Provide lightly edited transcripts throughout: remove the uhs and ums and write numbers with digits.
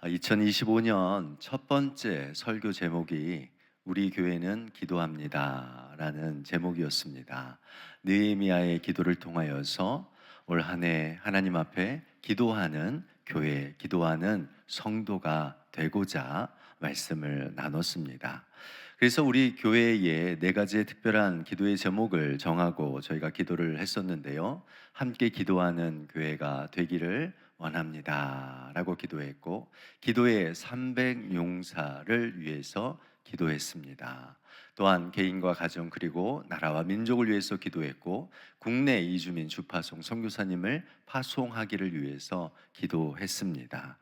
2025년 첫 번째 설교 제목이 우리 교회는 기도합니다라는 제목이었습니다. 느헤미야의 기도를 통하여서 올 한 해 하나님 앞에 기도하는 교회, 기도하는 성도가 되고자 말씀을 나눴습니다. 그래서 우리 교회에 네 가지의 특별한 기도의 제목을 정하고 저희가 기도를 했었는데요. 함께 기도하는 교회가 되기를 원합니다 라고 기도했고, 기도의 300용사를 위해서 기도했습니다. 또한 개인과 가정 그리고 나라와 민족을 위해서 기도했고, 국내 이주민 주파송 선교사님을 파송하기를 위해서 기도했습니다.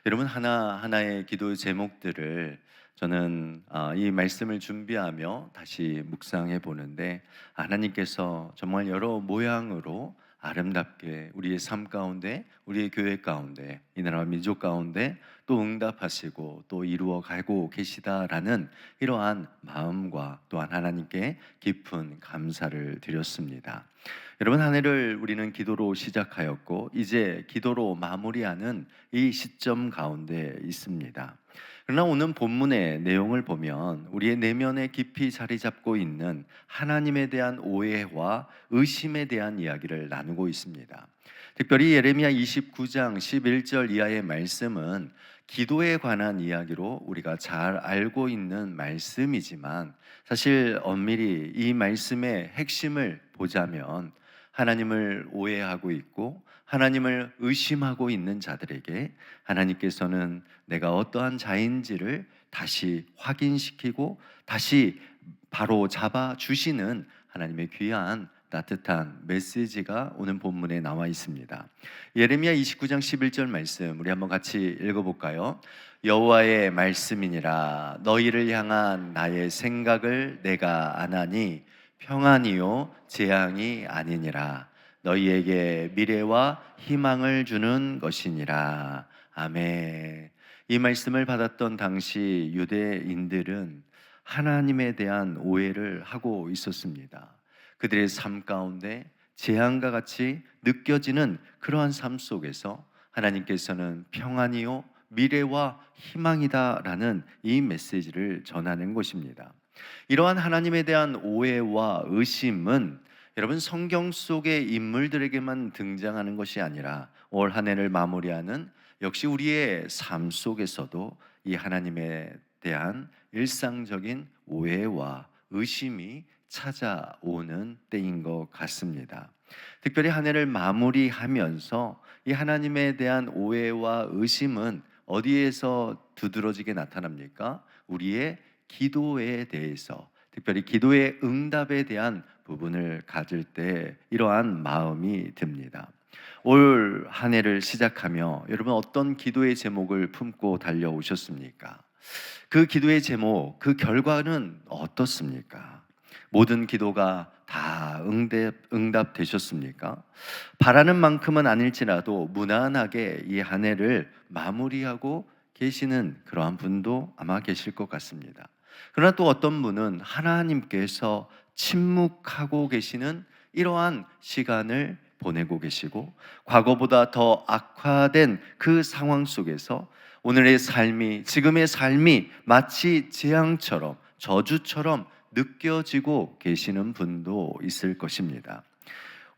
여러분, 하나하나의 기도 제목들을 저는 이 말씀을 준비하며 다시 묵상해 보는데, 하나님께서 정말 여러 모양으로 아름답게 우리의 삶 가운데, 우리의 교회 가운데, 이 나라와 민족 가운데 또 응답하시고 또 이루어 가고 계시다라는 이러한 마음과 또한 하나님께 깊은 감사를 드렸습니다. 여러분, 한 해를 우리는 기도로 시작하였고 이제 기도로 마무리하는 이 시점 가운데 있습니다. 그러나 오늘 본문의 내용을 보면 우리의 내면에 깊이 자리 잡고 있는 하나님에 대한 오해와 의심에 대한 이야기를 나누고 있습니다. 특별히 예레미야 29장 11절 이하의 말씀은 기도에 관한 이야기로 우리가 잘 알고 있는 말씀이지만, 사실 엄밀히 이 말씀의 핵심을 보자면 하나님을 오해하고 있고 하나님을 의심하고 있는 자들에게 하나님께서는 내가 어떠한 자인지를 다시 확인시키고 다시 바로 잡아 주시는 하나님의 귀한 따뜻한 메시지가 오늘 본문에 나와 있습니다. 예레미야 29장 11절 말씀 우리 한번 같이 읽어볼까요? 여호와의 말씀이니라, 너희를 향한 나의 생각을 내가 아나니 평안이요 재앙이 아니니라, 너희에게 미래와 희망을 주는 것이니라. 아멘. 이 말씀을 받았던 당시 유대인들은 하나님에 대한 오해를 하고 있었습니다. 그들의 삶 가운데 재앙과 같이 느껴지는 그러한 삶 속에서 하나님께서는 평안이요 미래와 희망이다라는 이 메시지를 전하는 것입니다. 이러한 하나님에 대한 오해와 의심은 여러분, 성경 속의 인물들에게만 등장하는 것이 아니라 올 한 해를 마무리하는 역시 우리의 삶 속에서도 이 하나님에 대한 일상적인 오해와 의심이 찾아오는 때인 것 같습니다. 특별히 한 해를 마무리하면서 이 하나님에 대한 오해와 의심은 어디에서 두드러지게 나타납니까? 우리의 기도에 대해서, 특별히 기도의 응답에 대한 부분을 가질 때 이러한 마음이 듭니다. 올 한 해를 시작하며 여러분 어떤 기도의 제목을 품고 달려오셨습니까? 그 기도의 제목, 그 결과는 어떻습니까? 모든 기도가 다 응답되셨습니까? 바라는 만큼은 아닐지라도 무난하게 이 한 해를 마무리하고 계시는 그러한 분도 아마 계실 것 같습니다. 그러나 또 어떤 분은 하나님께서 침묵하고 계시는 이러한 시간을 보내고 계시고, 과거보다 더 악화된 그 상황 속에서 오늘의 삶이, 지금의 삶이 마치 재앙처럼, 저주처럼 느껴지고 계시는 분도 있을 것입니다.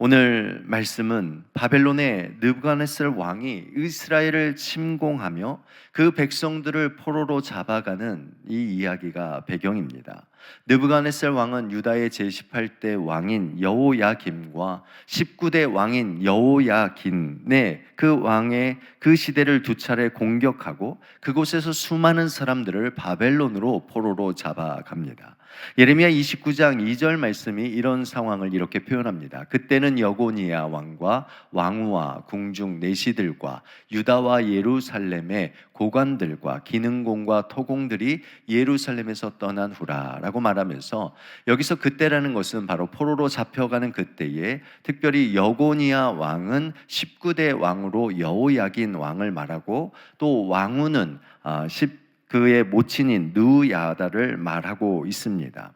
오늘 말씀은 바벨론의 느부갓네살 왕이 이스라엘을 침공하며 그 백성들을 포로로 잡아가는 이 이야기가 배경입니다. 느부갓네살 왕은 유다의 제18대 왕인 여호야김과 19대 왕인 여호야긴의 그 왕의 그 시대를 두 차례 공격하고 그곳에서 수많은 사람들을 바벨론으로 포로로 잡아갑니다. 예레미야 29장 2절 말씀이 이런 상황을 이렇게 표현합니다. 그때는 여고니아 왕과 왕후와 궁중 내시들과 유다와 예루살렘의 고관들과 기능공과 토공들이 예루살렘에서 떠난 후라라고 말하면서, 여기서 그때라는 것은 바로 포로로 잡혀가는 그때에 특별히 여고니아 왕은 19대 왕으로 여호야긴 왕을 말하고, 또 왕후는 그의 모친인 느야다를 말하고 있습니다.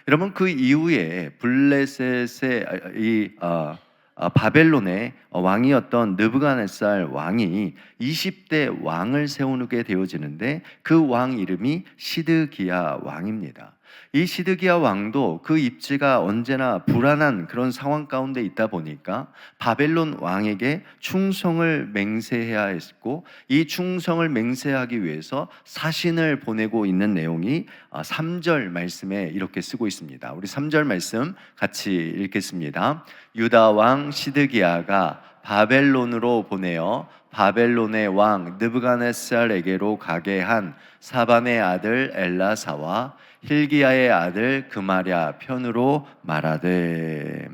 여러분, 그 이후에 블레셋의 바벨론의 왕이었던 느부갓네살 왕이 20대 왕을 세우게 되어지는데 그 왕 이름이 시드기야 왕입니다. 이 시드기야 왕도 그 입지가 언제나 불안한 그런 상황 가운데 있다 보니까 바벨론 왕에게 충성을 맹세해야 했고, 이 충성을 맹세하기 위해서 사신을 보내고 있는 내용이 3절 말씀에 이렇게 쓰고 있습니다. 우리 3절 말씀 같이 읽겠습니다. 유다 왕 시드기야가 바벨론으로 보내어 바벨론의 왕 느부갓네살에게로 가게 한 사반의 아들 엘라사와 힐기야의 아들 그마랴 편으로 말하되.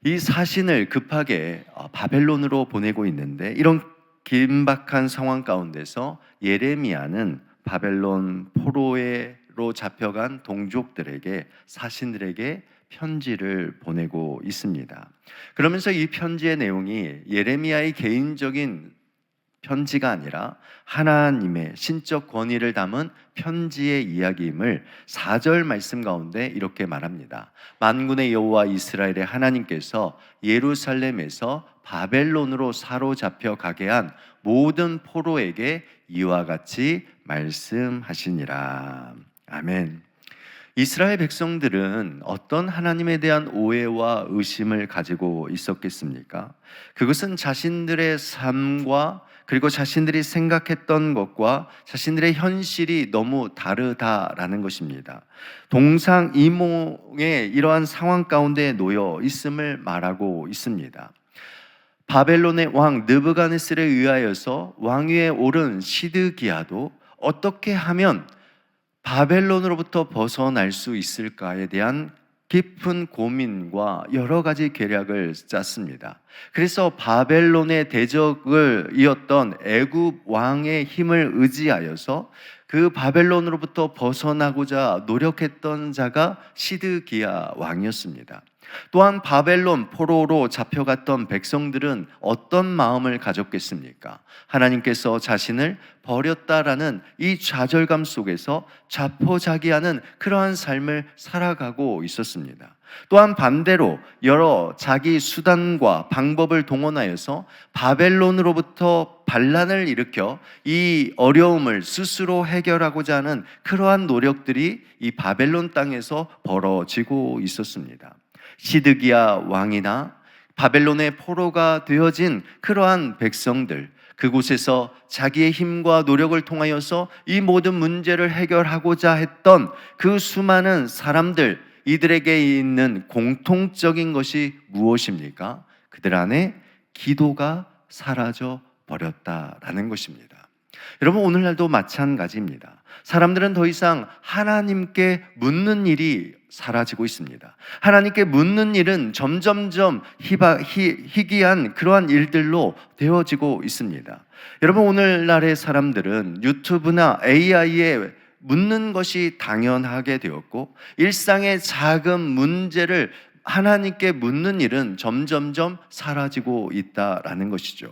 이 사신을 급하게 바벨론으로 보내고 있는데, 이런 긴박한 상황 가운데서 예레미야는 바벨론 포로로 잡혀간 동족들에게, 사신들에게 편지를 보내고 있습니다. 그러면서 이 편지의 내용이 예레미야의 개인적인 편지가 아니라 하나님의 신적 권위를 담은 편지의 이야기임을 4절 말씀 가운데 이렇게 말합니다. 만군의 여호와 이스라엘의 하나님께서 예루살렘에서 바벨론으로 사로잡혀 가게 한 모든 포로에게 이와 같이 말씀하시니라. 아멘. 이스라엘 백성들은 어떤 하나님에 대한 오해와 의심을 가지고 있었겠습니까? 그것은 자신들의 삶과 그리고 자신들이 생각했던 것과 자신들의 현실이 너무 다르다라는 것입니다. 동상이몽의 이러한 상황 가운데 놓여 있음을 말하고 있습니다. 바벨론의 왕 느부갓네살에 의하여서 왕위에 오른 시드기야도 어떻게 하면 바벨론으로부터 벗어날 수 있을까에 대한 깊은 고민과 여러 가지 계략을 짰습니다. 그래서 바벨론의 대적을 이었던 애굽 왕의 힘을 의지하여서 그 바벨론으로부터 벗어나고자 노력했던 자가 시드기야 왕이었습니다. 또한 바벨론 포로로 잡혀갔던 백성들은 어떤 마음을 가졌겠습니까? 하나님께서 자신을 버렸다라는 이 좌절감 속에서 자포자기하는 그러한 삶을 살아가고 있었습니다. 또한 반대로 여러 자기 수단과 방법을 동원하여서 바벨론으로부터 반란을 일으켜 이 어려움을 스스로 해결하고자 하는 그러한 노력들이 이 바벨론 땅에서 벌어지고 있었습니다. 시드기야 왕이나 바벨론의 포로가 되어진 그러한 백성들, 그곳에서 자기의 힘과 노력을 통하여서 이 모든 문제를 해결하고자 했던 그 수많은 사람들, 이들에게 있는 공통적인 것이 무엇입니까? 그들 안에 기도가 사라져 버렸다라는 것입니다. 여러분, 오늘날도 마찬가지입니다. 사람들은 더 이상 하나님께 묻는 일이 사라지고 있습니다. 하나님께 묻는 일은 점점점 희귀한 그러한 일들로 되어지고 있습니다. 여러분, 오늘날의 사람들은 유튜브나 AI에 묻는 것이 당연하게 되었고, 일상의 작은 문제를 하나님께 묻는 일은 점점점 사라지고 있다라는 것이죠.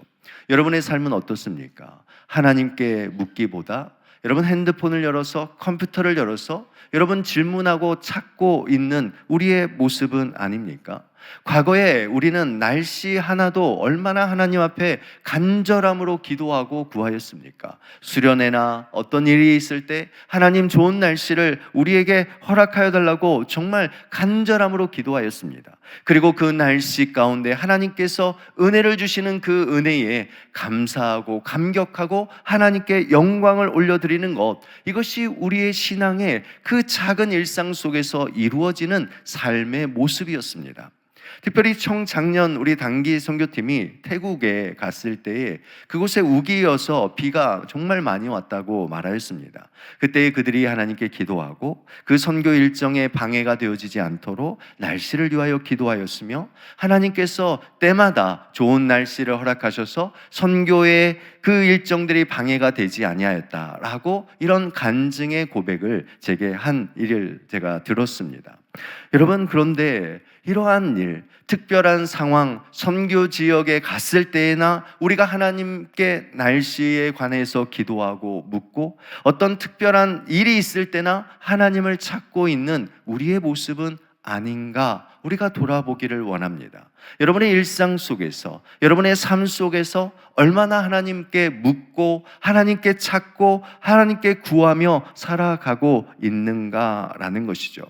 여러분의 삶은 어떻습니까? 하나님께 묻기보다 여러분 핸드폰을 열어서, 컴퓨터를 열어서 여러분 질문하고 찾고 있는 우리의 모습은 아닙니까? 과거에 우리는 날씨 하나도 얼마나 하나님 앞에 간절함으로 기도하고 구하였습니까? 수련회나 어떤 일이 있을 때 하나님 좋은 날씨를 우리에게 허락하여 달라고 정말 간절함으로 기도하였습니다. 그리고 그 날씨 가운데 하나님께서 은혜를 주시는 그 은혜에 감사하고 감격하고 하나님께 영광을 올려드리는 것, 이것이 우리의 신앙의 그 작은 일상 속에서 이루어지는 삶의 모습이었습니다. 특별히 청작년 우리 단기 선교팀이 태국에 갔을 때에 그곳에 우기여서 비가 정말 많이 왔다고 말하였습니다. 그때 그들이 하나님께 기도하고 그 선교 일정에 방해가 되어지지 않도록 날씨를 위하여 기도하였으며, 하나님께서 때마다 좋은 날씨를 허락하셔서 선교의 그 일정들이 방해가 되지 아니하였다라고 이런 간증의 고백을 제게 한 일을 제가 들었습니다. 여러분, 그런데 이러한 일, 특별한 상황, 선교 지역에 갔을 때나 우리가 하나님께 날씨에 관해서 기도하고 묻고, 어떤 특별한 일이 있을 때나 하나님을 찾고 있는 우리의 모습은 아닌가 우리가 돌아보기를 원합니다. 여러분의 일상 속에서, 여러분의 삶 속에서 얼마나 하나님께 묻고 하나님께 찾고 하나님께 구하며 살아가고 있는가라는 것이죠.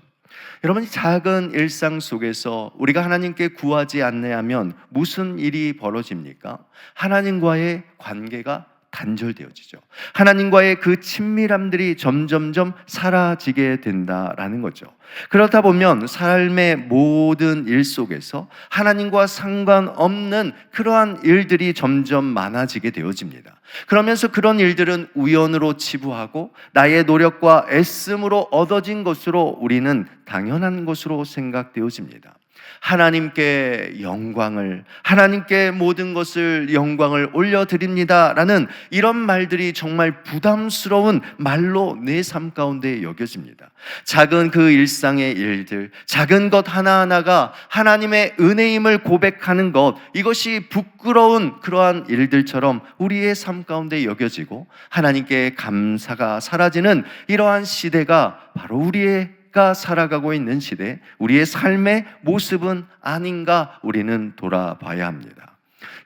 여러분, 작은 일상 속에서 우리가 하나님께 구하지 않으면 무슨 일이 벌어집니까? 하나님과의 관계가 단절되어지죠. 하나님과의 그 친밀함들이 점점점 사라지게 된다라는 거죠. 그렇다 보면 삶의 모든 일 속에서 하나님과 상관없는 그러한 일들이 점점 많아지게 되어집니다. 그러면서 그런 일들은 우연으로 치부하고 나의 노력과 애씀으로 얻어진 것으로 우리는 당연한 것으로 생각되어집니다. 하나님께 영광을, 하나님께 모든 것을 영광을 올려드립니다라는 이런 말들이 정말 부담스러운 말로 내 삶 가운데 여겨집니다. 작은 그 일상의 일들, 작은 것 하나하나가 하나님의 은혜임을 고백하는 것, 이것이 부끄러운 그러한 일들처럼 우리의 삶 가운데 여겨지고 하나님께 감사가 사라지는 이러한 시대가 바로 우리가 살아가고 있는 시대, 우리의 삶의 모습은 아닌가 우리는 돌아봐야 합니다.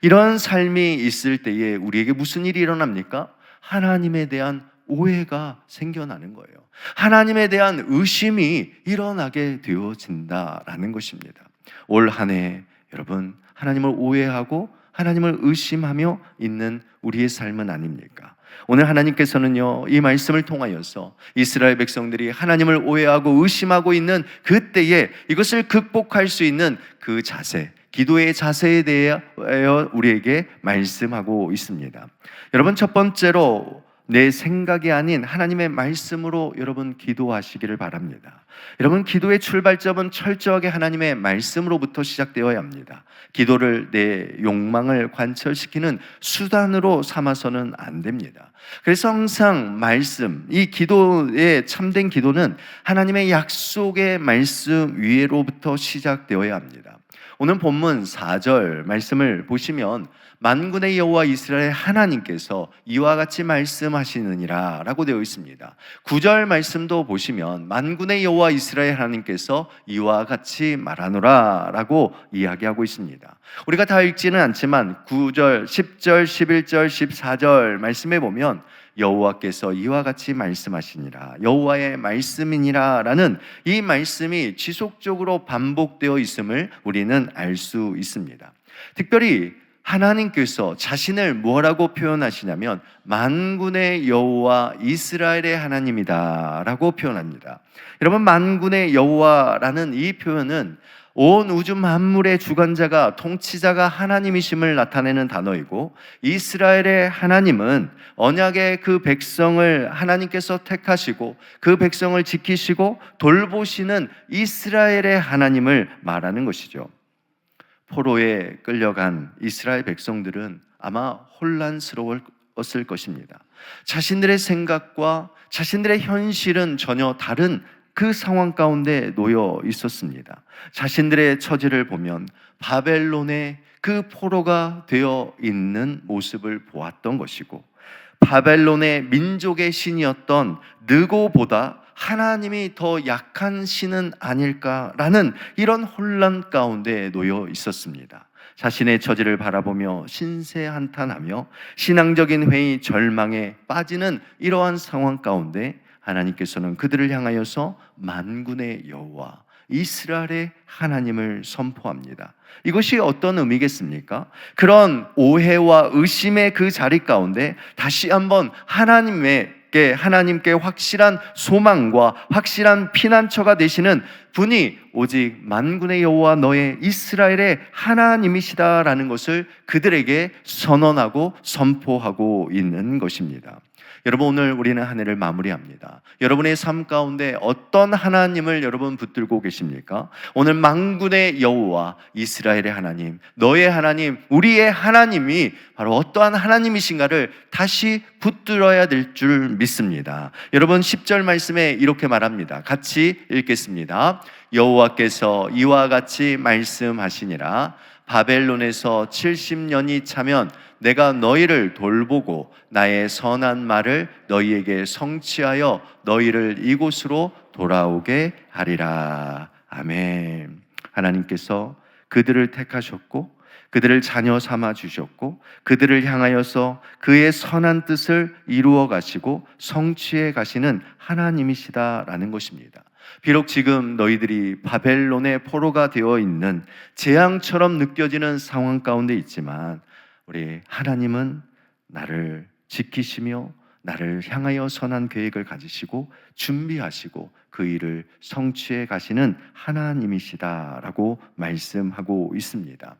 이런 삶이 있을 때에 우리에게 무슨 일이 일어납니까? 하나님에 대한 오해가 생겨나는 거예요. 하나님에 대한 의심이 일어나게 되어진다라는 것입니다. 올 한 해 여러분, 하나님을 오해하고 하나님을 의심하며 있는 우리의 삶은 아닙니까? 오늘 하나님께서는요, 이 말씀을 통하여서 이스라엘 백성들이 하나님을 오해하고 의심하고 있는 그때에 이것을 극복할 수 있는 그 자세, 기도의 자세에 대해 우리에게 말씀하고 있습니다. 여러분, 첫 번째로 내 생각이 아닌 하나님의 말씀으로 여러분 기도하시기를 바랍니다. 여러분, 기도의 출발점은 철저하게 하나님의 말씀으로부터 시작되어야 합니다. 기도를 내 욕망을 관철시키는 수단으로 삼아서는 안 됩니다. 그래서 항상 말씀, 이 기도의 참된 기도는 하나님의 약속의 말씀 위에로부터 시작되어야 합니다. 오늘 본문 4절 말씀을 보시면 만군의 여호와 이스라엘 하나님께서 이와 같이 말씀하시느니라 라고 되어 있습니다. 9절 말씀도 보시면 만군의 여호와 이스라엘 하나님께서 이와 같이 말하노라 라고 이야기하고 있습니다. 우리가 다 읽지는 않지만 9절, 10절, 11절, 14절 말씀에 보면 여호와께서 이와 같이 말씀하시니라, 여호와의 말씀이니라 라는 이 말씀이 지속적으로 반복되어 있음을 우리는 알 수 있습니다. 특별히 하나님께서 자신을 뭐라고 표현하시냐면 만군의 여호와 이스라엘의 하나님이다 라고 표현합니다. 여러분, 만군의 여호와라는 이 표현은 온 우주 만물의 주관자가, 통치자가 하나님이심을 나타내는 단어이고, 이스라엘의 하나님은 언약의 그 백성을 하나님께서 택하시고 그 백성을 지키시고 돌보시는 이스라엘의 하나님을 말하는 것이죠. 포로에 끌려간 이스라엘 백성들은 아마 혼란스러웠을 것입니다. 자신들의 생각과 자신들의 현실은 전혀 다른 그 상황 가운데 놓여 있었습니다. 자신들의 처지를 보면 바벨론의 그 포로가 되어 있는 모습을 보았던 것이고, 바벨론의 민족의 신이었던 느고보다 하나님이 더 약한 신은 아닐까라는 이런 혼란 가운데 놓여 있었습니다. 자신의 처지를 바라보며 신세한탄하며 신앙적인 회의 절망에 빠지는 이러한 상황 가운데 하나님께서는 그들을 향하여서 만군의 여호와 이스라엘의 하나님을 선포합니다. 이것이 어떤 의미겠습니까? 그런 오해와 의심의 그 자리 가운데 다시 한번 하나님께 확실한 소망과 확실한 피난처가 되시는 분이 오직 만군의 여호와 너의 이스라엘의 하나님이시다라는 것을 그들에게 선언하고 선포하고 있는 것입니다. 여러분, 오늘 우리는 한 해를 마무리합니다. 여러분의 삶 가운데 어떤 하나님을 여러분 붙들고 계십니까? 오늘 만군의 여호와 이스라엘의 하나님, 너의 하나님, 우리의 하나님이 바로 어떠한 하나님이신가를 다시 붙들어야 될 줄 믿습니다. 여러분, 10절 말씀에 이렇게 말합니다. 같이 읽겠습니다. 여호와께서 이와 같이 말씀하시니라, 바벨론에서 70년이 차면 내가 너희를 돌보고 나의 선한 말을 너희에게 성취하여 너희를 이곳으로 돌아오게 하리라. 아멘. 하나님께서 그들을 택하셨고 그들을 자녀 삼아 주셨고 그들을 향하여서 그의 선한 뜻을 이루어 가시고 성취해 가시는 하나님이시다라는 것입니다. 비록 지금 너희들이 바벨론의 포로가 되어 있는 재앙처럼 느껴지는 상황 가운데 있지만 우리 하나님은 나를 지키시며 나를 향하여 선한 계획을 가지시고 준비하시고 그 일을 성취해 가시는 하나님이시다라고 말씀하고 있습니다.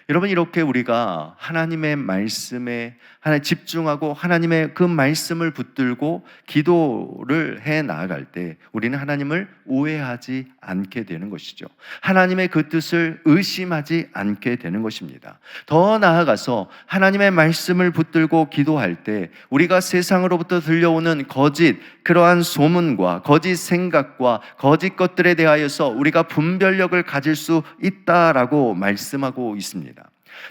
여러분, 이렇게 우리가 하나님의 말씀에 하나 집중하고 하나님의 그 말씀을 붙들고 기도를 해 나아갈 때 우리는 하나님을 오해하지 않게 되는 것이죠. 하나님의 그 뜻을 의심하지 않게 되는 것입니다. 더 나아가서 하나님의 말씀을 붙들고 기도할 때 우리가 세상으로부터 들려오는 거짓, 그러한 소문과 거짓 생각과 거짓 것들에 대하여서 우리가 분별력을 가질 수 있다라고 말씀하고 있습니다.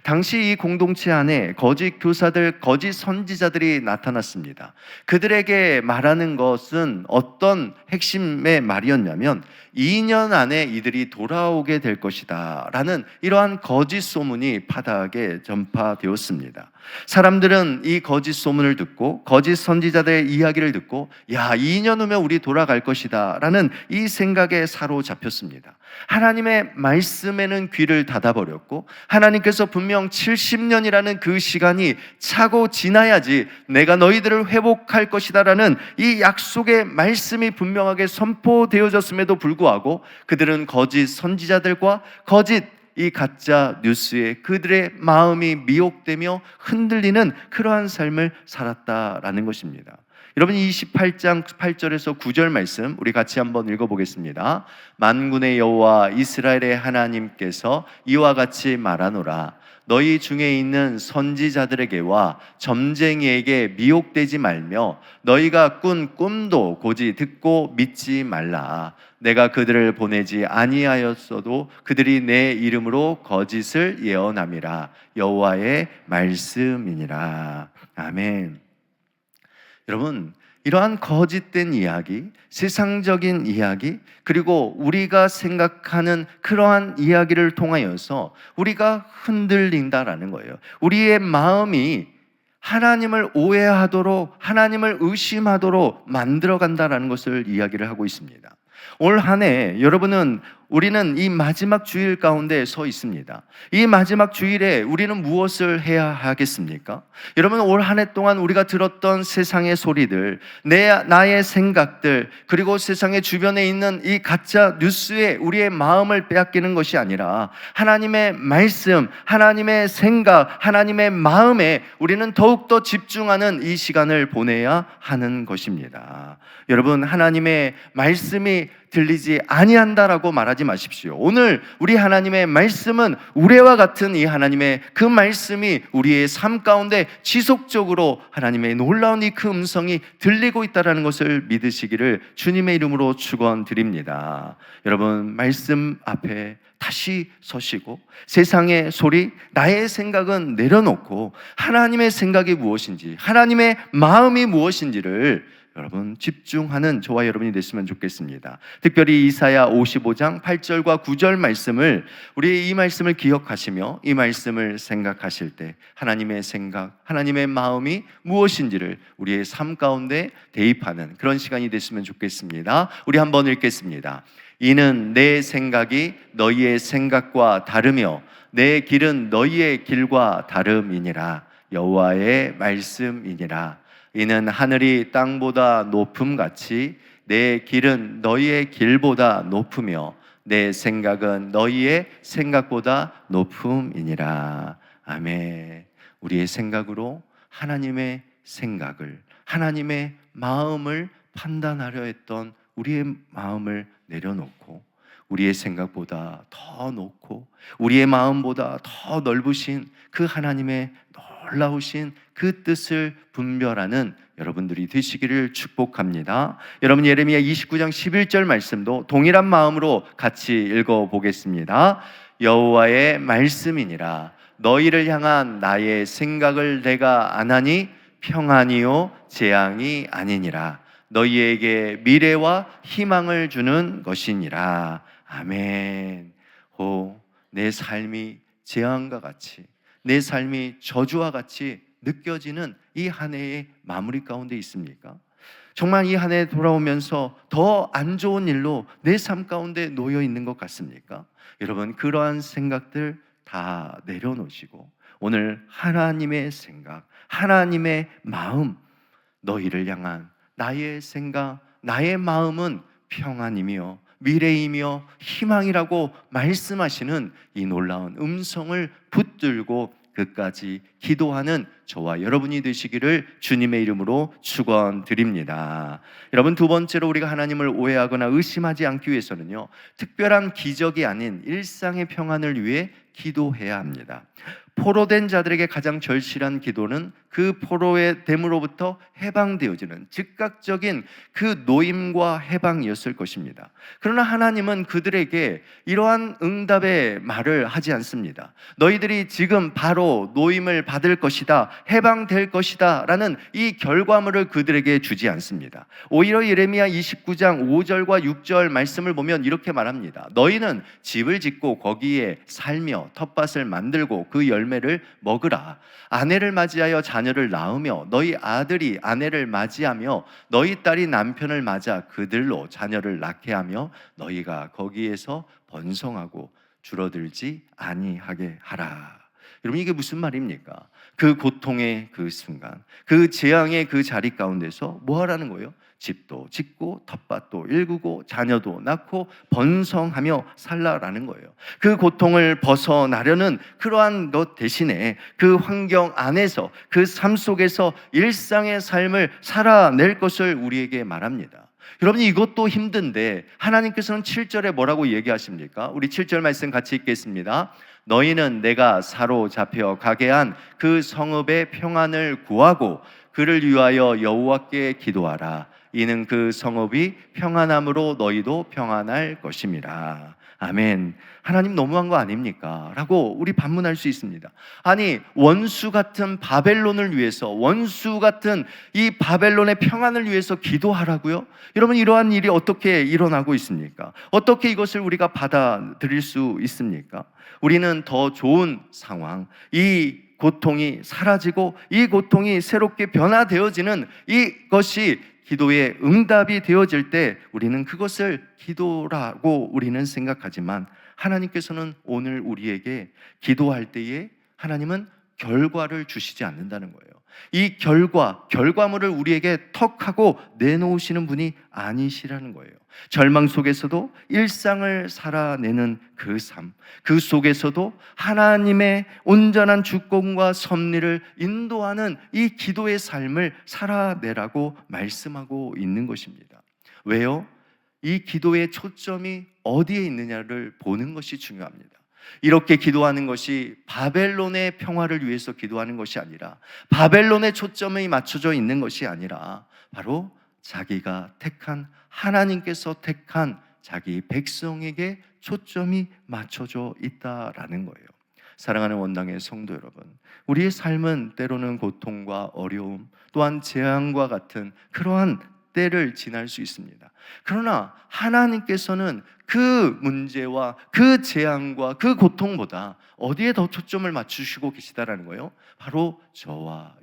당시 이 공동체 안에 거짓 교사들, 거짓 선지자들이 나타났습니다. 그들에게 말하는 것은 어떤 핵심의 말이었냐면 2년 안에 이들이 돌아오게 될 것이다 라는 이러한 거짓 소문이 바닥에 전파되었습니다. 사람들은 이 거짓 소문을 듣고 거짓 선지자들의 이야기를 듣고 2년 후면 우리 돌아갈 것이다 라는 이 생각에 사로잡혔습니다. 하나님의 말씀에는 귀를 닫아버렸고 하나님께서 분명 70년이라는 그 시간이 차고 지나야지 내가 너희들을 회복할 것이다 라는 이 약속의 말씀이 분명하게 선포되어졌음에도 불구하고 그들은 거짓 선지자들과 거짓 이 가짜 뉴스에 그들의 마음이 미혹되며 흔들리는 그러한 삶을 살았다라는 것입니다. 여러분, 28장 8절에서 9절 말씀 우리 같이 한번 읽어보겠습니다. 만군의 여호와 이스라엘의 하나님께서 이와 같이 말하노라. 너희 중에 있는 선지자들에게와 점쟁이에게 미혹되지 말며 너희가 꾼 꿈도 고지 듣고 믿지 말라. 내가 그들을 보내지 아니하였어도 그들이 내 이름으로 거짓을 예언함이라. 여호와의 말씀이니라. 아멘. 여러분, 이러한 거짓된 이야기, 세상적인 이야기, 그리고 우리가 생각하는 그러한 이야기를 통하여서 우리가 흔들린다라는 거예요. 우리의 마음이 하나님을 오해하도록, 하나님을 의심하도록 만들어간다라는 것을 이야기를 하고 있습니다. 올 한 해 우리는 이 마지막 주일 가운데 서 있습니다. 이 마지막 주일에 우리는 무엇을 해야 하겠습니까? 여러분, 올 한 해 동안 우리가 들었던 세상의 소리들, 나의 생각들, 그리고 세상의 주변에 있는 이 가짜 뉴스에 우리의 마음을 빼앗기는 것이 아니라 하나님의 말씀, 하나님의 생각, 하나님의 마음에 우리는 더욱더 집중하는 이 시간을 보내야 하는 것입니다. 여러분, 하나님의 말씀이 들리지 아니한다라고 말하지 마십시오. 오늘 우리 하나님의 말씀은 우레와 같은 이 하나님의 그 말씀이 우리의 삶 가운데 지속적으로 하나님의 놀라운 이 그 음성이 들리고 있다는 것을 믿으시기를 주님의 이름으로 축원드립니다. 여러분, 말씀 앞에 다시 서시고 세상의 소리, 나의 생각은 내려놓고 하나님의 생각이 무엇인지, 하나님의 마음이 무엇인지를 여러분 집중하는 저와 여러분이 됐으면 좋겠습니다. 특별히 이사야 55장 8절과 9절 말씀을, 우리 이 말씀을 기억하시며 이 말씀을 생각하실 때 하나님의 생각, 하나님의 마음이 무엇인지를 우리의 삶 가운데 대입하는 그런 시간이 됐으면 좋겠습니다. 우리 한번 읽겠습니다. 이는 내 생각이 너희의 생각과 다르며 내 길은 너희의 길과 다름이니라. 여호와의 말씀이니라. 이는 하늘이 땅보다 높음같이 내 길은 너희의 길보다 높으며 내 생각은 너희의 생각보다 높음이니라. 아멘. 우리의 생각으로 하나님의 생각을, 하나님의 마음을 판단하려 했던 우리의 마음을 내려놓고 우리의 생각보다 더 높고 우리의 마음보다 더 넓으신 그 하나님의 놀라우신 그 뜻을 분별하는 여러분들이 되시기를 축복합니다. 여러분, 예레미야 29장 11절 말씀도 동일한 마음으로 같이 읽어보겠습니다. 여호와의 말씀이니라. 너희를 향한 나의 생각을 내가 아나니 평안이요 재앙이 아니니라. 너희에게 미래와 희망을 주는 것이니라. 아멘. 내 삶이 재앙과 같이, 내 삶이 저주와 같이 느껴지는 이 한 해의 마무리 가운데 있습니까? 정말 이 한 해 돌아오면서 더 안 좋은 일로 내 삶 가운데 놓여 있는 것 같습니까? 여러분, 그러한 생각들 다 내려놓으시고 오늘 하나님의 생각, 하나님의 마음, 너희를 향한 나의 생각, 나의 마음은 평안이며 미래이며 희망이라고 말씀하시는 이 놀라운 음성을 붙들고 끝까지 기도하는 저와 여러분이 되시기를 주님의 이름으로 축원드립니다. 여러분, 두 번째로 우리가 하나님을 오해하거나 의심하지 않기 위해서는요, 특별한 기적이 아닌 일상의 평안을 위해 기도해야 합니다. 포로된 자들에게 가장 절실한 기도는 그 포로의 됨으로부터 해방되어지는 즉각적인 그 노임과 해방이었을 것입니다. 그러나 하나님은 그들에게 이러한 응답의 말을 하지 않습니다. 너희들이 지금 바로 노임을 받을 것이다, 해방될 것이다 라는 이 결과물을 그들에게 주지 않습니다. 오히려 예레미야 29장 5절과 6절 말씀을 보면 이렇게 말합니다. 너희는 집을 짓고 거기에 살며 텃밭을 만들고 그 열매를 먹으라. 아내를 맞이하여 자녀를 낳으며 너희 아들이 아내를 맞이하며 너희 딸이 남편을 맞아 그들로 자녀를 낳게 하며 너희가 거기에서 번성하고 줄어들지 아니하게 하라. 여러분, 이게 무슨 말입니까? 그 고통의 그 순간, 그 재앙의 그 자리 가운데서 뭐 하라는 거예요? 집도 짓고 텃밭도 일구고 자녀도 낳고 번성하며 살라라는 거예요. 그 고통을 벗어나려는 그러한 것 대신에 그 환경 안에서, 그 삶 속에서 일상의 삶을 살아낼 것을 우리에게 말합니다. 여러분, 이것도 힘든데 하나님께서는 7절에 뭐라고 얘기하십니까? 우리 7절 말씀 같이 읽겠습니다. 너희는 내가 사로잡혀 가게 한 그 성읍의 평안을 구하고 그를 위하여 여호와께 기도하라. 이는 그 성읍이 평안함으로 너희도 평안할 것임이라. 아멘. 하나님 너무한 거 아닙니까? 라고 우리 반문할 수 있습니다. 아니, 원수 같은 바벨론을 위해서, 원수 같은 이 바벨론의 평안을 위해서 기도하라고요? 여러분, 이러한 일이 어떻게 일어나고 있습니까? 어떻게 이것을 우리가 받아들일 수 있습니까? 우리는 더 좋은 상황, 이 고통이 사라지고 이 고통이 새롭게 변화되어지는 이것이 기도의 응답이 되어질 때 우리는 그것을 기도라고 우리는 생각하지만 하나님께서는 오늘 우리에게 기도할 때에 하나님은 결과를 주시지 않는다는 거예요. 이 결과물을 우리에게 턱 하고 내놓으시는 분이 아니시라는 거예요. 절망 속에서도 일상을 살아내는 그 삶, 그 속에서도 하나님의 온전한 주권과 섭리를 인도하는 이 기도의 삶을 살아내라고 말씀하고 있는 것입니다. 왜요? 이 기도의 초점이 어디에 있느냐를 보는 것이 중요합니다. 이렇게 기도하는 것이 바벨론의 평화를 위해서 기도하는 것이 아니라, 바벨론의 초점이 맞춰져 있는 것이 아니라 바로 자기가 택한, 하나님께서 택한 자기 백성에게 초점이 맞춰져 있다라는 거예요. 사랑하는 원당의 성도 여러분, 우리의 삶은 때로는 고통과 어려움 또한 재앙과 같은 그러한 때를 지날 수 있습니다. 그러나 하나님께서는 그 문제와 그 재앙과 그 고통보다 어디에 더 초점을 맞추시고 계시다라는 거예요? 바로 저와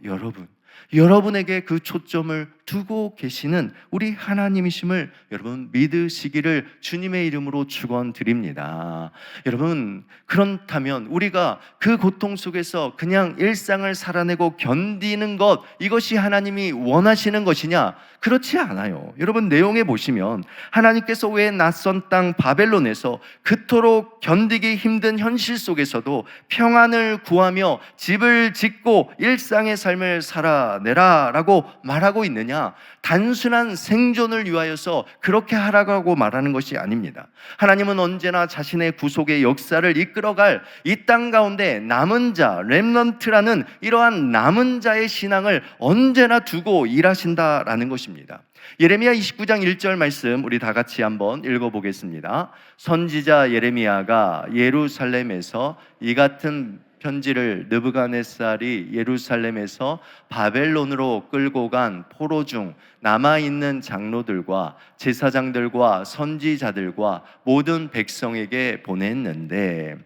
여러분에게 그 초점을 두고 계시는 우리 하나님이심을 여러분 믿으시기를 주님의 이름으로 축원드립니다. 여러분, 그렇다면 우리가 그 고통 속에서 그냥 일상을 살아내고 견디는 것, 이것이 하나님이 원하시는 것이냐? 그렇지 않아요. 여러분, 내용에 보시면 하나님께서 왜 낯선 땅 바벨론에서 그토록 견디기 힘든 현실 속에서도 평안을 구하며 집을 짓고 일상의 삶을 살아내라라고 말하고 있느냐? 단순한 생존을 위하여서 그렇게 하라고 말하는 것이 아닙니다. 하나님은 언제나 자신의 구속의 역사를 이끌어갈 이 땅 가운데 남은 자, 렘넌트라는 이러한 남은 자의 신앙을 언제나 두고 일하신다라는 것입니다. 예레미야 29장 1절 말씀 우리 다 같이 한번 읽어보겠습니다. 선지자 예레미야가 예루살렘에서 이 같은 편지를 느부갓네살이 예루살렘에서 바벨론으로 끌고 간 포로 중 남아있는 장로들과 제사장들과 선지자들과 모든 백성에게 보냈는데,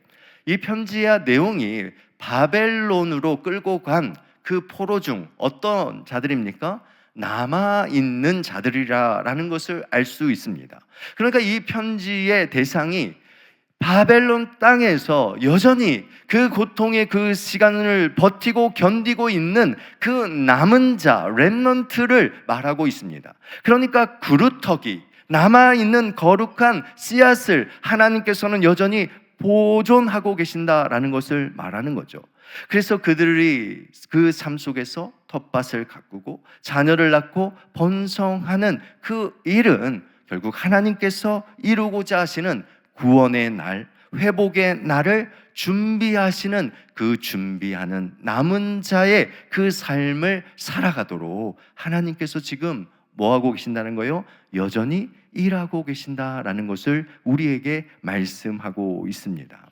이 편지의 내용이 바벨론으로 끌고 간 그 포로 중 어떤 자들입니까? 남아있는 자들이라는 것을 알 수 있습니다. 그러니까 이 편지의 대상이 바벨론 땅에서 여전히 그 고통의 그 시간을 버티고 견디고 있는 그 남은 자, 렘넌트를 말하고 있습니다. 그러니까 그루터기, 남아있는 거룩한 씨앗을 하나님께서는 여전히 보존하고 계신다라는 것을 말하는 거죠. 그래서 그들이 그 삶 속에서 텃밭을 가꾸고 자녀를 낳고 번성하는 그 일은 결국 하나님께서 이루고자 하시는 구원의 날, 회복의 날을 준비하시는 그 준비하는 남은 자의 그 삶을 살아가도록 하나님께서 지금 뭐 하고 계신다는 거예요? 여전히 일하고 계신다라는 것을 우리에게 말씀하고 있습니다.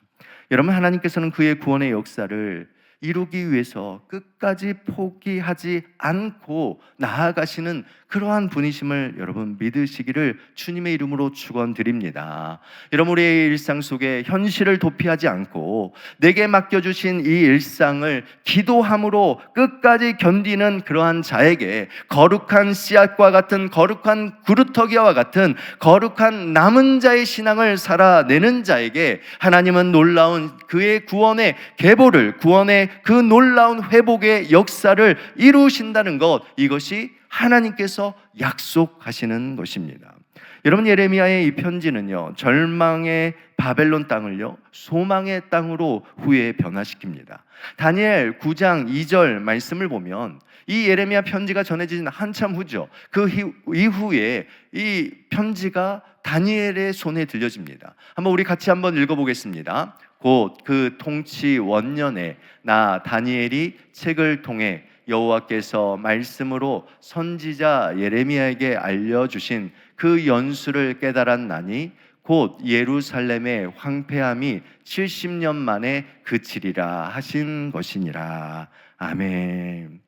여러분, 하나님께서는 그의 구원의 역사를 이루기 위해서 끝까지 포기하지 않고 나아가시는 그러한 분이심을 여러분 믿으시기를 주님의 이름으로 축원드립니다. 여러분, 우리의 일상 속에 현실을 도피하지 않고 내게 맡겨주신 이 일상을 기도함으로 끝까지 견디는 그러한 자에게 거룩한 씨앗과 같은, 거룩한 구루터기와 같은 거룩한 남은 자의 신앙을 살아내는 자에게 하나님은 놀라운 그의 구원의 계보를, 구원의 그 놀라운 회복의 역사를 이루신다는 것, 이것이 하나님께서 약속하시는 것입니다. 여러분, 예레미야의 이 편지는요, 절망의 바벨론 땅을요, 소망의 땅으로 후에 변화시킵니다. 다니엘 9장 2절 말씀을 보면 이 예레미야 편지가 전해진 한참 후죠. 그 이후에 이 편지가 다니엘의 손에 들려집니다. 한번 우리 같이 한번 읽어보겠습니다. 곧 그 통치 원년에 나 다니엘이 책을 통해 여호와께서 말씀으로 선지자 예레미야에게 알려주신 그 연수를 깨달았나니 곧 예루살렘의 황폐함이 70년 만에 그치리라 하신 것이니라. 아멘.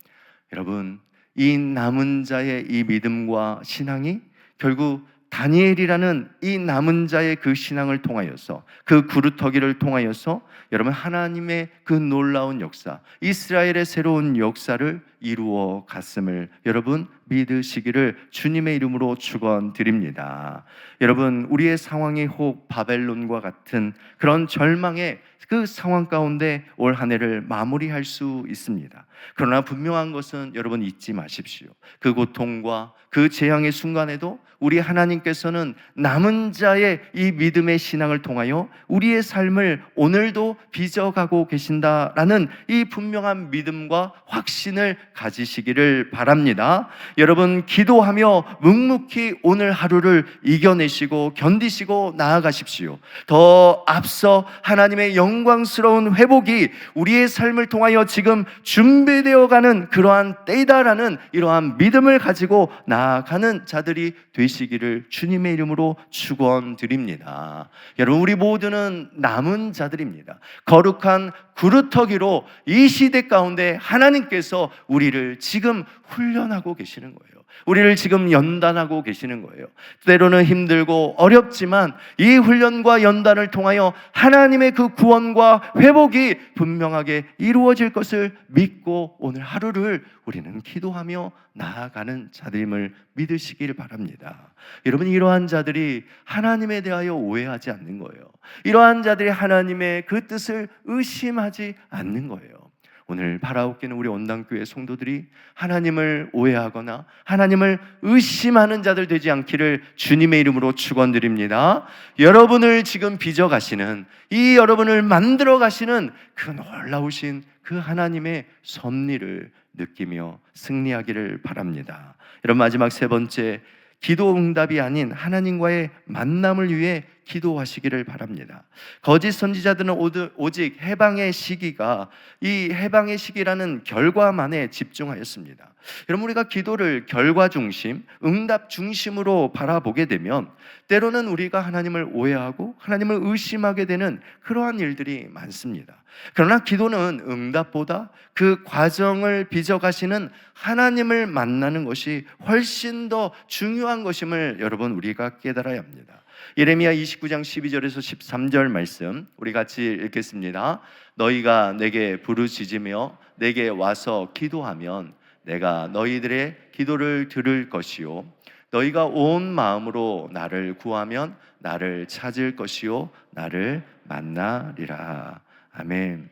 여러분, 이 남은 자의 이 믿음과 신앙이 결국 다니엘이라는 이 남은 자의 그 신앙을 통하여서, 그 구루터기를 통하여서 여러분 하나님의 그 놀라운 역사, 이스라엘의 새로운 역사를 이루어 갔음을 여러분 믿으시기를 주님의 이름으로 축원드립니다. 여러분, 우리의 상황이 혹 바벨론과 같은 그런 절망의 그 상황 가운데 올 한 해를 마무리할 수 있습니다. 그러나 분명한 것은 여러분 잊지 마십시오. 그 고통과 그 재앙의 순간에도 우리 하나님께서는 남은 자의 이 믿음의 신앙을 통하여 우리의 삶을 오늘도 빚어가고 계신다라는 이 분명한 믿음과 확신을 가지시기를 바랍니다. 여러분, 기도하며 묵묵히 오늘 하루를 이겨내시고 견디시고 나아가십시오. 더 앞서 하나님의 영광스러운 회복이 우리의 삶을 통하여 지금 준비되어가는 그러한 때이다라는 이러한 믿음을 가지고 나아가는 자들이 되시기를 주님의 이름으로 축원드립니다. 여러분, 우리 모두는 남은 자들입니다. 거룩한 구루터기로 이 시대 가운데 하나님께서 우리를 지금 훈련하고 계시는 거예요. 우리를 지금 연단하고 계시는 거예요. 때로는 힘들고 어렵지만 이 훈련과 연단을 통하여 하나님의 그 구원과 회복이 분명하게 이루어질 것을 믿고 오늘 하루를 우리는 기도하며 나아가는 자들임을 믿으시길 바랍니다. 여러분, 이러한 자들이 하나님에 대하여 오해하지 않는 거예요. 이러한 자들이 하나님의 그 뜻을 의심하지 않는 거예요. 오늘 바라옵기는 우리 온당교회 성도들이 하나님을 오해하거나 하나님을 의심하는 자들 되지 않기를 주님의 이름으로 축원드립니다. 여러분을 지금 빚어가시는, 이 여러분을 만들어 가시는 그 놀라우신 그 하나님의 섭리를 느끼며 승리하기를 바랍니다. 여러분, 마지막 세 번째, 기도 응답이 아닌 하나님과의 만남을 위해 기도하시기를 바랍니다. 거짓 선지자들은 오직 해방의 시기가, 이 해방의 시기라는 결과만에 집중하였습니다. 여러분, 우리가 기도를 결과 중심, 응답 중심으로 바라보게 되면 때로는 우리가 하나님을 오해하고 하나님을 의심하게 되는 그러한 일들이 많습니다. 그러나 기도는 응답보다 그 과정을 빚어가시는 하나님을 만나는 것이 훨씬 더 중요한 것임을 여러분, 우리가 깨달아야 합니다. 예레미야 29장 12절에서 13절 말씀 우리 같이 읽겠습니다. 너희가 내게 부르짖으며 내게 와서 기도하면 내가 너희들의 기도를 들을 것이요 너희가 온 마음으로 나를 구하면 나를 찾을 것이요 나를 만나리라. 아멘.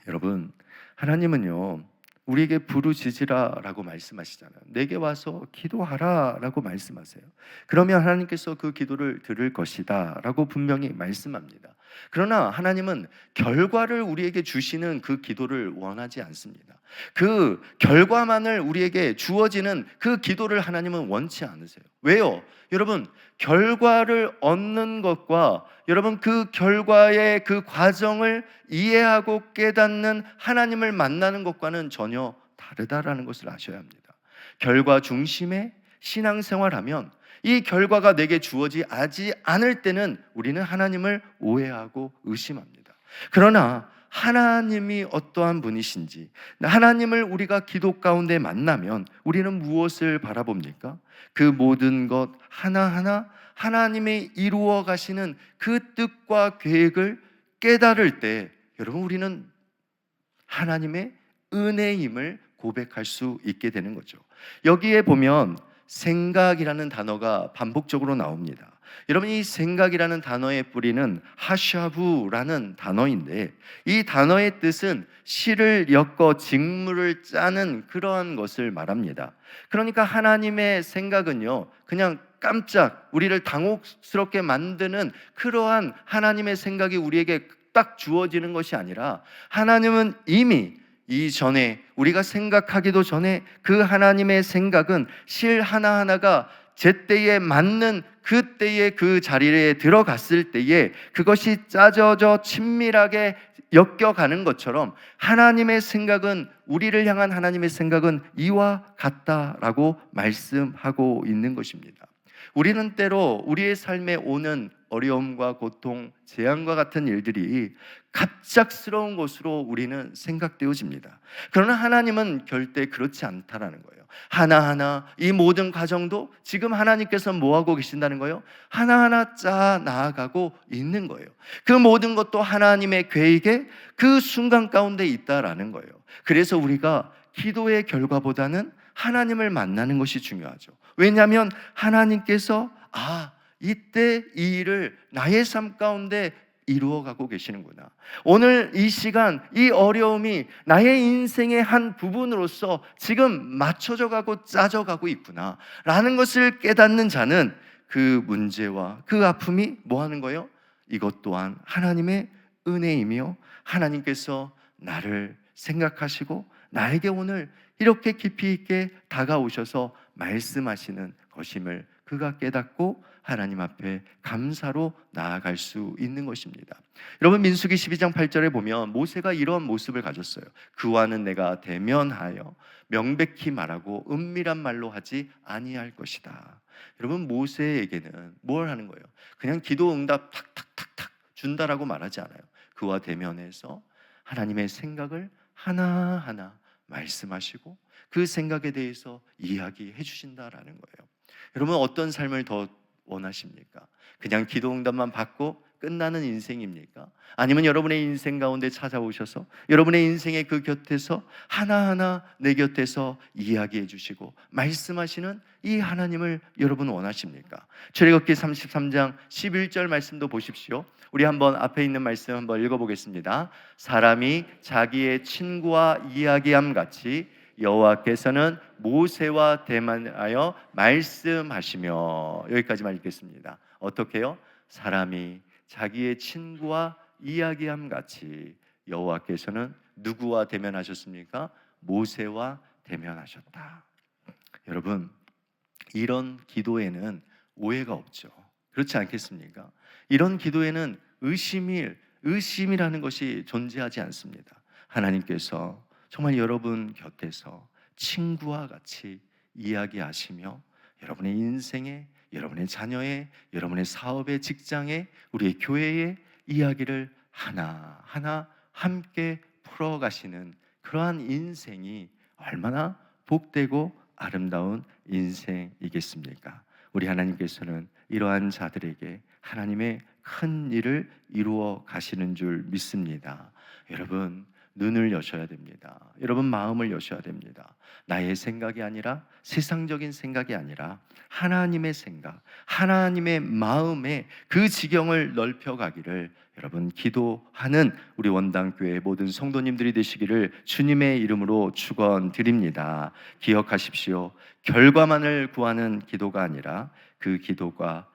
여러분, 하나님은요 우리에게 부르짖으라라고 말씀하시잖아요. 내게 와서 기도하라라고 말씀하세요. 그러면 하나님께서 그 기도를 들을 것이다라고 분명히 말씀합니다. 그러나 하나님은 결과를 우리에게 주시는 그 기도를 원하지 않습니다. 그 결과만을 우리에게 주어지는 그 기도를 하나님은 원치 않으세요. 왜요? 여러분, 결과를 얻는 것과 여러분 그 결과의 그 과정을 이해하고 깨닫는 하나님을 만나는 것과는 전혀 다르다라는 것을 아셔야 합니다. 결과 중심의 신앙생활하면 이 결과가 내게 주어지지 않을 때는 우리는 하나님을 오해하고 의심합니다. 그러나 하나님이 어떠한 분이신지, 하나님을 우리가 기도 가운데 만나면 우리는 무엇을 바라봅니까? 그 모든 것 하나하나 하나님이 이루어 가시는 그 뜻과 계획을 깨달을 때 여러분, 우리는 하나님의 은혜임을 고백할 수 있게 되는 거죠. 여기에 보면 생각이라는 단어가 반복적으로 나옵니다. 여러분, 이 생각이라는 단어의 뿌리는 하샤부라는 단어인데 이 단어의 뜻은 실을 엮어 직물을 짜는 그러한 것을 말합니다. 그러니까 하나님의 생각은요 그냥 깜짝 우리를 당혹스럽게 만드는 그러한 하나님의 생각이 우리에게 딱 주어지는 것이 아니라 하나님은 이미 이전에 우리가 생각하기도 전에 그 하나님의 생각은 실 하나하나가 제때에 맞는 그때에 그 자리에 들어갔을 때에 그것이 짜져져 친밀하게 엮여가는 것처럼 하나님의 생각은, 우리를 향한 하나님의 생각은 이와 같다라고 말씀하고 있는 것입니다. 우리는 때로 우리의 삶에 오는 어려움과 고통, 재앙과 같은 일들이 갑작스러운 것으로 우리는 생각되어집니다. 그러나 하나님은 절대 그렇지 않다라는 거예요. 하나하나 이 모든 과정도 지금 하나님께서 뭐하고 계신다는 거예요? 하나하나 짜 나아가고 있는 거예요. 그 모든 것도 하나님의 계획에 그 순간 가운데 있다라는 거예요. 그래서 우리가 기도의 결과보다는 하나님을 만나는 것이 중요하죠. 왜냐하면 하나님께서 이때 이 일을 나의 삶 가운데 이루어가고 계시는구나. 오늘 이 시간, 이 어려움이 나의 인생의 한 부분으로서 지금 맞춰져 가고 짜져 가고 있구나 라는 것을 깨닫는 자는 그 문제와 그 아픔이 뭐 하는 거예요? 이것 또한 하나님의 은혜이며 하나님께서 나를 생각하시고 나에게 오늘 이렇게 깊이 있게 다가오셔서 말씀하시는 것임을 그가 깨닫고 하나님 앞에 감사로 나아갈 수 있는 것입니다. 여러분, 민수기 12장 8절에 보면 모세가 이러한 모습을 가졌어요. 그와는 내가 대면하여 명백히 말하고 은밀한 말로 하지 아니할 것이다. 여러분, 모세에게는 뭘 하는 거예요? 그냥 기도 응답 탁탁탁탁 준다라고 말하지 않아요. 그와 대면해서 하나님의 생각을 하나하나 말씀하시고 그 생각에 대해서 이야기해 주신다라는 거예요. 여러분, 어떤 삶을 더 원하십니까? 그냥 기도 응답만 받고 끝나는 인생입니까? 아니면 여러분의 인생 가운데 찾아오셔서 여러분의 인생의 그 곁에서 하나하나 내 곁에서 이야기해 주시고 말씀하시는 이 하나님을 여러분 원하십니까? 출애굽기 33장 11절 말씀도 보십시오. 우리 한번 앞에 있는 말씀 한번 읽어보겠습니다. 사람이 자기의 친구와 이야기함 같이 여호와께서는 모세와 대면하여 말씀하시며, 여기까지만 읽겠습니다. 어떻게요? 사람이 자기의 친구와 이야기함 같이 여호와께서는 누구와 대면하셨습니까? 모세와 대면하셨다. 여러분, 이런 기도에는 오해가 없죠. 그렇지 않겠습니까? 이런 기도에는 의심이라는 것이 존재하지 않습니다. 하나님께서 정말 여러분 곁에서 친구와 같이 이야기하시며 여러분의 인생에, 여러분의 자녀의, 여러분의 사업의, 직장에, 우리의 교회의 이야기를 하나하나 함께 풀어가시는 그러한 인생이 얼마나 복되고 아름다운 인생이겠습니까? 우리 하나님께서는 이러한 자들에게 하나님의 큰 일을 이루어 가시는 줄 믿습니다. 여러분, 눈을 여셔야 됩니다. 여러분, 마음을 여셔야 됩니다. 나의 생각이 아니라, 세상적인 생각이 아니라 하나님의 생각, 하나님의 마음에 그 지경을 넓혀가기를 여러분 기도하는 우리 원당교회 모든 성도님들이 되시기를 주님의 이름으로 축원드립니다. 기억하십시오. 결과만을 구하는 기도가 아니라 그 기도가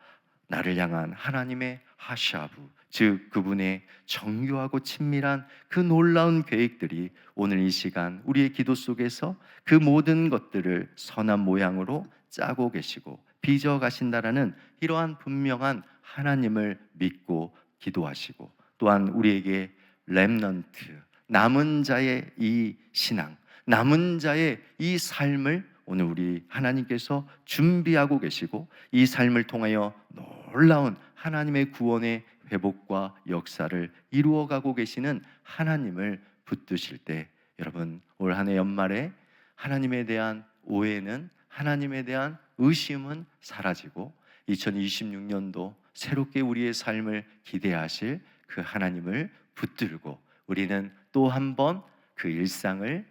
나를 향한 하나님의 하샤부, 즉 그분의 정교하고 친밀한 그 놀라운 계획들이 오늘 이 시간 우리의 기도 속에서 그 모든 것들을 선한 모양으로 짜고 계시고 빚어 가신다라는 이러한 분명한 하나님을 믿고 기도하시고, 또한 우리에게 렘넌트, 남은 자의 이 신앙, 남은 자의 이 삶을 오늘 우리 하나님께서 준비하고 계시고, 이 삶을 통하여 놀라운 하나님의 구원의 회복과 역사를 이루어가고 계시는 하나님을 붙드실 때, 여러분 올 한 해 연말에 하나님에 대한 오해는, 하나님에 대한 의심은 사라지고 2026년도 새롭게 우리의 삶을 기대하실 그 하나님을 붙들고 우리는 또 한 번 그 일상을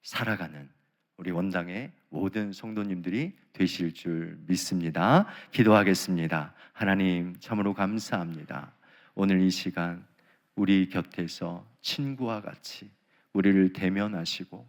살아가는 우리 원당의 모든 성도님들이 되실 줄 믿습니다. 기도하겠습니다. 하나님, 참으로 감사합니다. 오늘 이 시간 우리 곁에서 친구와 같이 우리를 대면하시고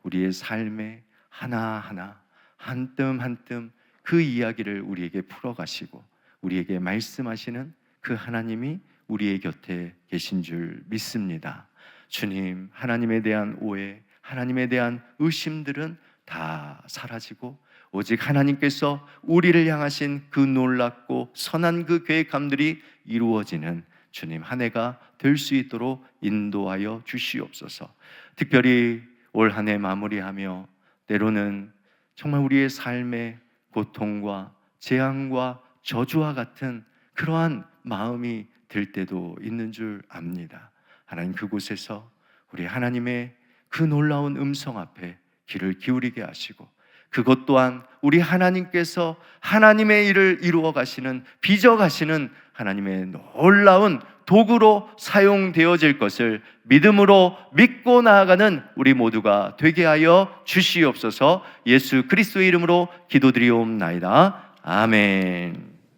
우리의 삶에 하나하나 한 뜸 한 뜸 그 이야기를 우리에게 풀어가시고 우리에게 말씀하시는 그 하나님이 우리의 곁에 계신 줄 믿습니다. 주님, 하나님에 대한 오해, 하나님에 대한 의심들은 다 사라지고 오직 하나님께서 우리를 향하신 그 놀랍고 선한 그 계획함들이 이루어지는 주님 한 해가 될 수 있도록 인도하여 주시옵소서. 특별히 올 한 해 마무리하며 때로는 정말 우리의 삶의 고통과 재앙과 저주와 같은 그러한 마음이 들 때도 있는 줄 압니다. 하나님, 그곳에서 우리 하나님의 그 놀라운 음성 앞에 귀를 기울이게 하시고 그것 또한 우리 하나님께서 하나님의 일을 이루어 가시는, 빚어 가시는 하나님의 놀라운 도구로 사용되어질 것을 믿음으로 믿고 나아가는 우리 모두가 되게 하여 주시옵소서. 예수 그리스도의 이름으로 기도드리옵나이다. 아멘.